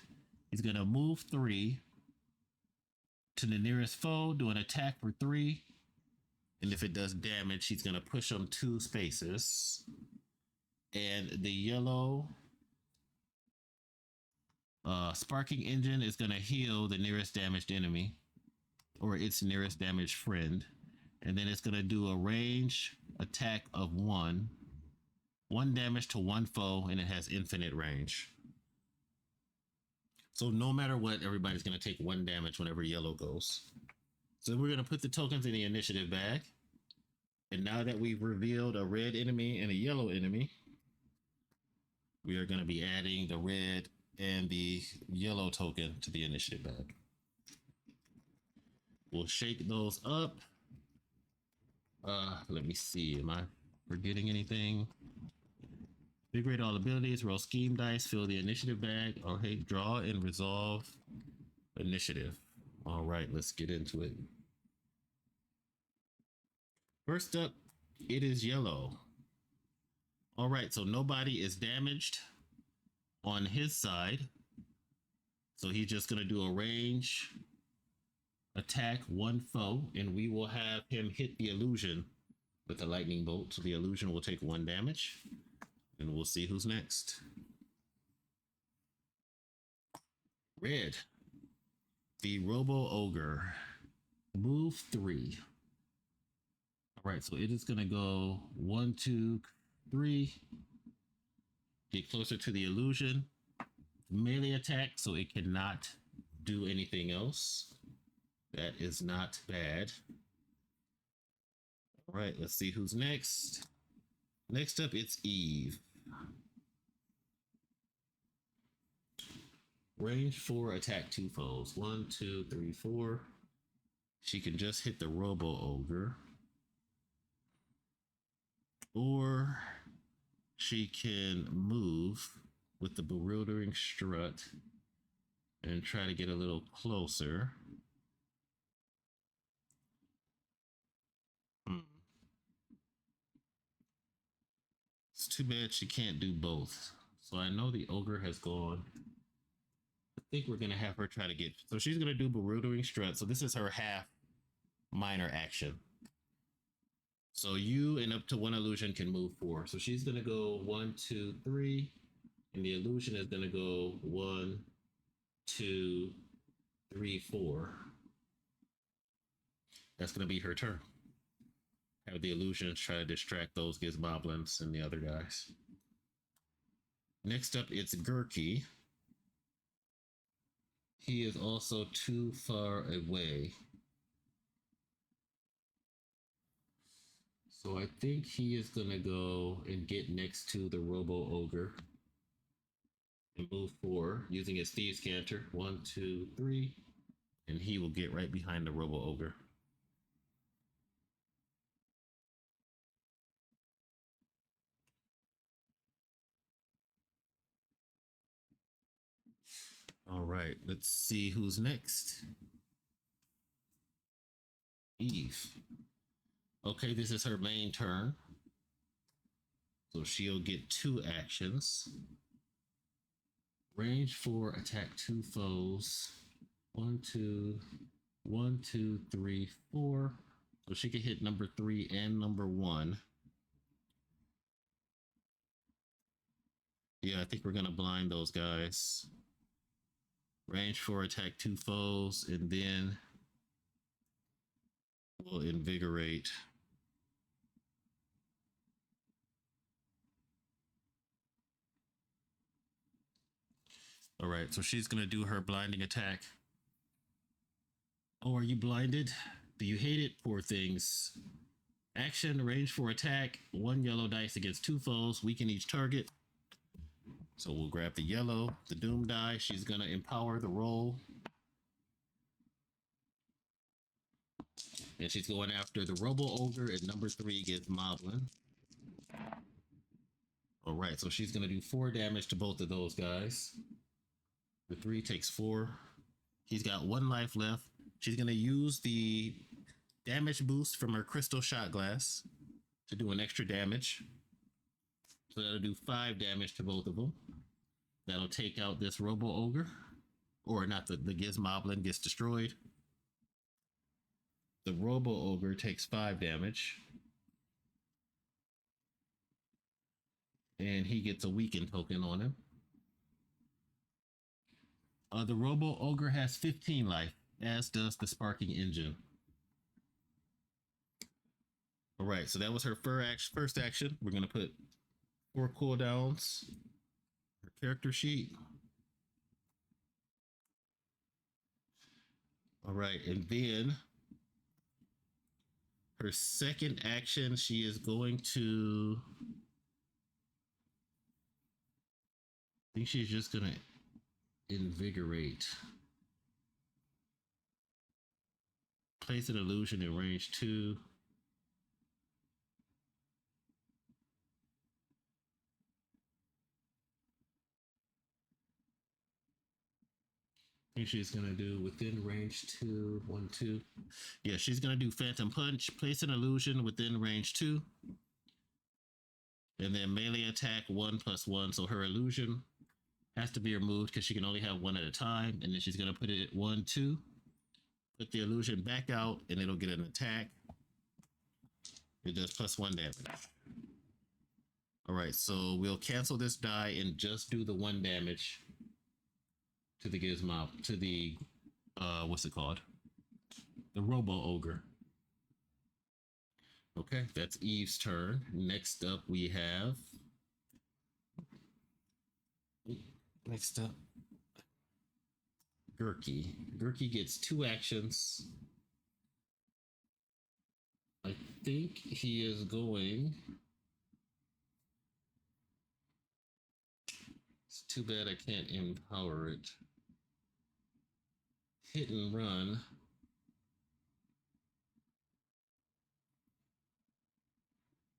He's gonna move 3 to the nearest foe, do an attack for 3. And if it does damage, he's gonna push them 2 spaces. And the yellow sparking engine is gonna heal the nearest damaged enemy or its nearest damaged friend. And then it's gonna do a range attack of 1 damage to 1 foe, and it has infinite range. So no matter what, everybody's gonna take 1 damage whenever yellow goes. So we're gonna put the tokens in the initiative bag. And now that we've revealed a red enemy and a yellow enemy, we are gonna be adding the red and the yellow token to the initiative bag. We'll shake those up. Let me see, am I forgetting anything? Invigorate all abilities, roll scheme dice, fill the initiative bag. Okay, draw and resolve initiative. All right, let's get into it. First up, it is yellow. All right, so nobody is damaged on his side. So he's just gonna do a range attack 1 foe, and we will have him hit the illusion with a lightning bolt. So the illusion will take 1 damage. And we'll see who's next. Red. The Robo Ogre. Move 3. All right, so it is going to go 1, 2, 3. Get closer to the illusion. Melee attack, so it cannot do anything else. That is not bad. All right, let's see who's next. Next up, it's Eve. Range 4, attack 2 foes. 1, 2, 3, 4. She can just hit the Robo Ogre. Or she can move with the Bewildering Strut and try to get a little closer. It's too bad she can't do both. So I know the Ogre has gone. I think we're going to have her try to get... So she's going to do Bewildering Strut. So this is her half minor action. So you and up to 1 illusion can move 4. So she's going to go 1, 2, 3. And the illusion is going to go 1, 2, 3, 4. That's going to be her turn. Have the illusions try to distract those gizmoblins and the other guys. Next up, it's Gerki. He is also too far away. So I think he is going to go and get next to the Robo Ogre and move 4 using his Thieves Canter. 1, 2, 3. And he will get right behind the Robo Ogre. All right, let's see who's next. Eve. Okay, this is her main turn. So she'll get 2 actions. Range 4, attack 2 foes. 1, 2, 1, 2, 3, 4. So she can hit number 3 and number 1. Yeah, I think we're gonna blind those guys. Range 4, attack 2 foes, and then we'll invigorate. All right, so she's gonna do her blinding attack. Oh, are you blinded? Do you hate it? Poor things. Action, range 4 attack, 1 yellow dice against 2 foes, weaken each target. So we'll grab the yellow, the Doom die. She's gonna empower the roll. And she's going after the Robo Ogre at number 3 against Moblin. All right, so she's gonna do 4 damage to both of those guys. The 3 takes 4. He's got 1 life left. She's gonna use the damage boost from her crystal shot glass to do an extra damage. So that'll do 5 damage to both of them. That'll take out this Robo Ogre. Or not, the Gizmoblin gets destroyed. The Robo Ogre takes 5 damage. And he gets a weaken token on him. The Robo Ogre has 15 life, as does the Sparking Engine. All right, so that was her first action. We're going to put 4 cooldowns. Her character sheet. All right, and then her second action, she is going to... I think she's just going to invigorate. Place an illusion in range 2. I think she's gonna do within range 2, 1, 2. Yeah, she's gonna do Phantom Punch, place an illusion within range 2. And then melee attack 1+1. So her illusion has to be removed because she can only have 1 at a time. And then she's gonna put it at 1, 2. Put the illusion back out and it'll get an attack. It does +1 damage. All right, so we'll cancel this die and just do the 1 damage to the Gizmob, to the, what's it called? The Robo Ogre. Okay, that's Eve's turn. Next up we have... Next up, Gerki. Gerki gets 2 actions. I think he is going... It's too bad I can't empower it. Hit and run.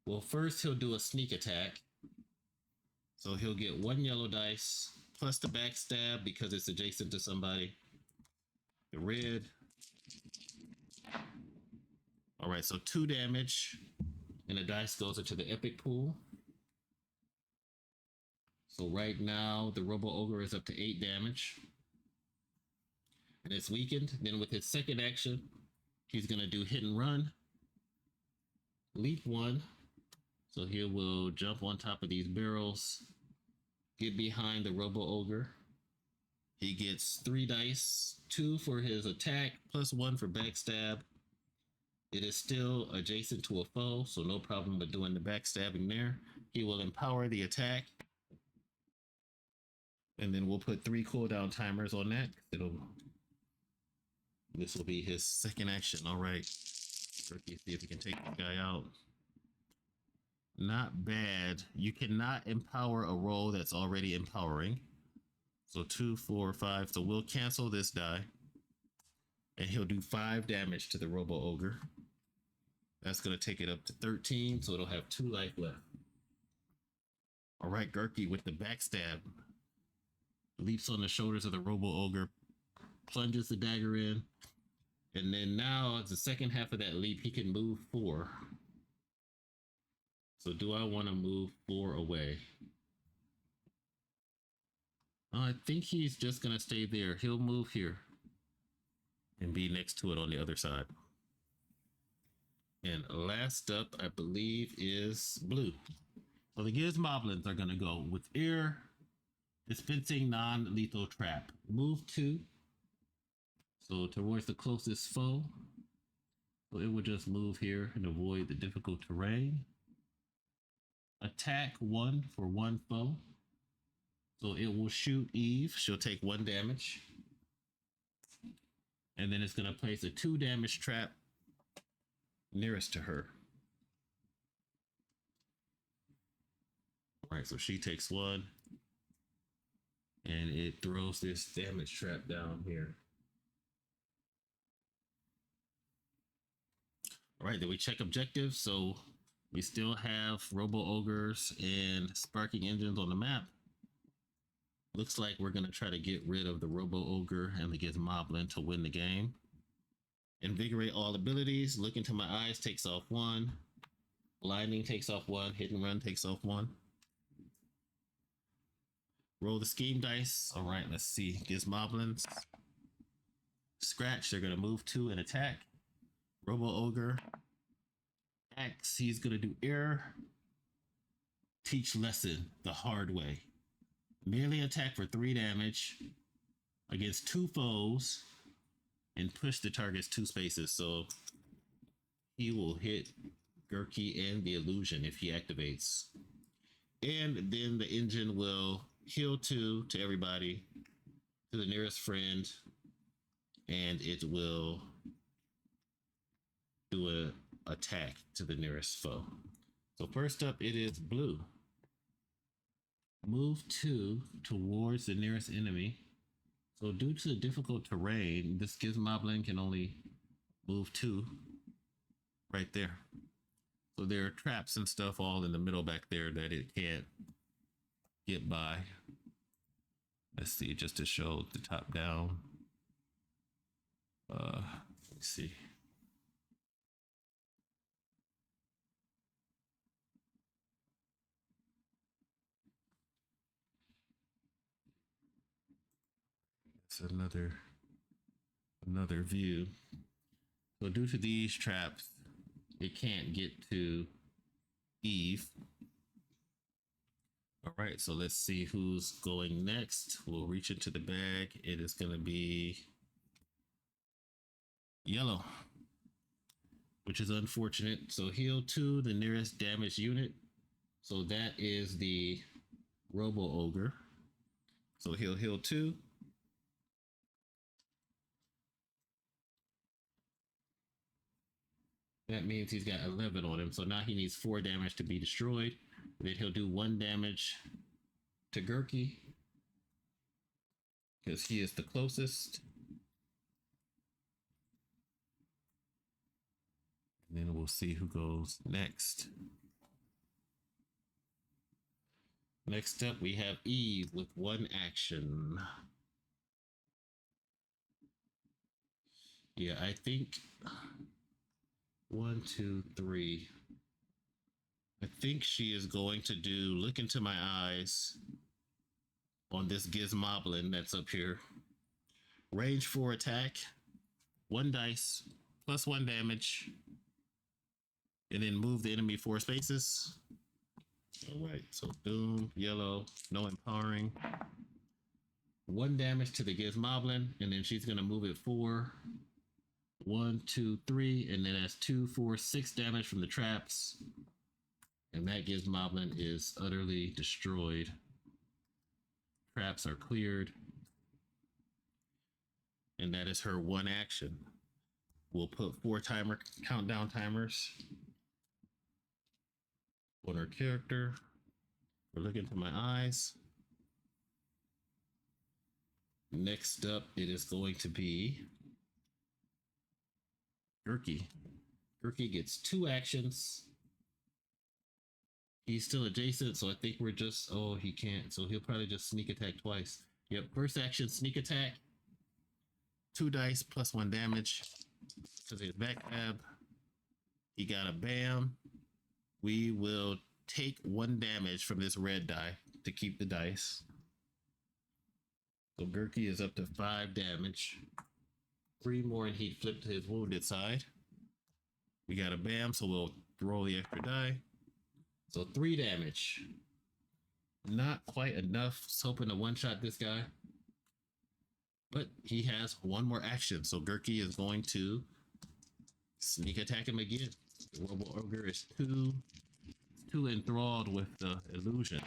Well, first he'll do a sneak attack. So he'll get 1 yellow dice plus the backstab because it's adjacent to somebody. The red. All right, so 2 damage. And the dice goes into the epic pool. So right now, the Robo Ogre is up to 8 damage. And it's weakened. Then with his second action, he's going to do hit and run. Leap 1. So he will jump on top of these barrels get behind the Robo Ogre. He gets 3 dice, 2 for his attack, plus 1 for backstab. It is still adjacent to a foe, so no problem with doing the backstabbing there. He will empower the attack, and then we'll put 3 cooldown timers on that. This will be his second action. All right, Gerki, see if he can take the guy out. Not bad. You cannot empower a roll that's already empowering. So 2, 4, 5. So we'll cancel this die, and he'll do 5 damage to the Robo Ogre. That's going to take it up to 13, so it'll have 2 life left. All right, Gerki with the backstab. Leaps on the shoulders of the Robo Ogre, plunges the dagger in, and then now, the second half of that leap, he can move 4. So do I want to move 4 away? I think he's just going to stay there. He'll move here and be next to it on the other side. And last up, I believe, is blue. So the Gizmoblins are going to go with air, dispensing non-lethal trap. Move 2. So towards the closest foe. So it will just move here and avoid the difficult terrain. Attack 1 for 1 foe. So it will shoot Eve. She'll take 1 damage. And then it's going to place a 2 damage trap nearest to her. All right, so she takes 1. And it throws this damage trap down here. All right, then we check objectives. So we still have Robo Ogres and Sparking Engines on the map. Looks like we're going to try to get rid of the Robo Ogre and the Gizmoblin to win the game. Invigorate all abilities. Look into my eyes takes off 1. Blinding takes off 1. Hit and run takes off 1. Roll the scheme dice. All right, let's see. Gizmoblins. Scratch. They're going to move 2 and attack. Robo Ogre. Axe. He's going to do air. Teach lesson the hard way. Melee attack for 3 damage against 2 foes and push the target's 2 spaces. So he will hit Gerki and the illusion if he activates. And then the engine will heal 2 to everybody, to the nearest friend, and it will do an attack to the nearest foe. So first up, it is blue. Move 2 towards the nearest enemy. So due to the difficult terrain, this Gizmoblin can only move 2 right there. So there are traps and stuff all in the middle back there that it can't get by. Let's see, just to show the top down. Let's see. It's another view. So due to these traps, it can't get to Eve. All right, so let's see who's going next. We'll reach into the bag. It is going to be yellow, which is unfortunate. So heal 2, the nearest damaged unit. So that is the Robo Ogre. So he'll heal 2. That means he's got 11 on him. So now he needs 4 damage to be destroyed. Then he'll do 1 damage to Gerki, because he is the closest. And then we'll see who goes next. Next up, we have Eve with 1 action. Yeah, I think 1, 2, 3. I think she is going to do look into my eyes on this Gizmoblin that's up here. Range 4 attack, 1 dice, plus 1 damage, and then move the enemy 4 spaces. All right, so Doom, yellow, no empowering. 1 damage to the Gizmoblin, and then she's gonna move it 4. 1, 2, 3, and then that's 2, 4, 6 damage from the traps. And that Gizmoblin is utterly destroyed. Traps are cleared. And that is her 1 action. We'll put 4 countdown timers on her character. We're looking into my eyes. Next up, it is going to be Gerki. Gerki gets 2 actions. He's still adjacent, so I think we're just... Oh, he can't. So he'll probably just sneak attack twice. Yep, first action, sneak attack. 2 dice plus 1 damage. Because his backstab. He got a bam. We will take 1 damage from this red die to keep the dice. So Gerki is up to 5 damage. 3 more and he'd flip to his wounded side. We got a bam, so we'll roll the extra die. So 3 damage. Not quite enough. Just hoping to one-shot this guy. But he has 1 more action. So Gerki is going to sneak attack him again. The Robo Ogre is too enthralled with the illusion.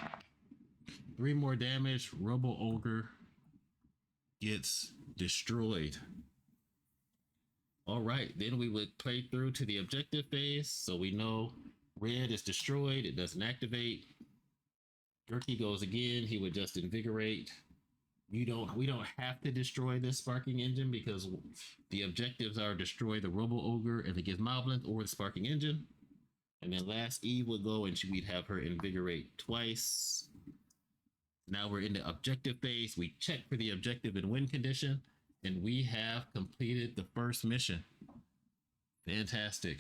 3 more damage. Robo Ogre gets destroyed. All right, then we would play through to the objective phase. So we know red is destroyed. It doesn't activate. Gerki goes again. He would just invigorate. We don't have to destroy this sparking engine because the objectives are destroy the Robo Ogre and the Gizmoblin or the sparking engine. And then last Eve would go and we'd have her invigorate twice. Now we're in the objective phase. We check for the objective and win condition, and we have completed the first mission. Fantastic.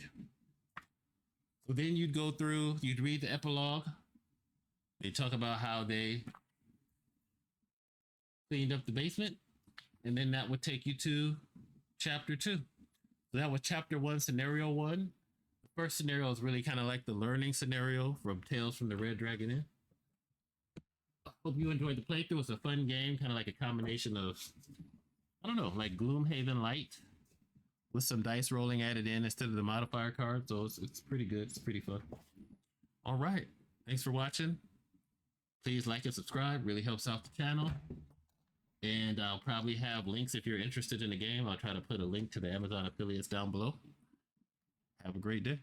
So then you'd go through, you'd read the epilogue. They talk about how they cleaned up the basement, and then that would take you to chapter 2. So that was chapter 1, scenario 1. The first scenario is really kind of like the learning scenario from Tales from the Red Dragon Inn. Hope you enjoyed the playthrough. It's a fun game, kind of like a combination of, I don't know, like Gloomhaven Light with some dice rolling added in instead of the modifier card. So it's pretty good. It's pretty fun. All right. Thanks for watching. Please like and subscribe. Really helps out the channel. And I'll probably have links if you're interested in the game. I'll try to put a link to the Amazon affiliates down below. Have a great day.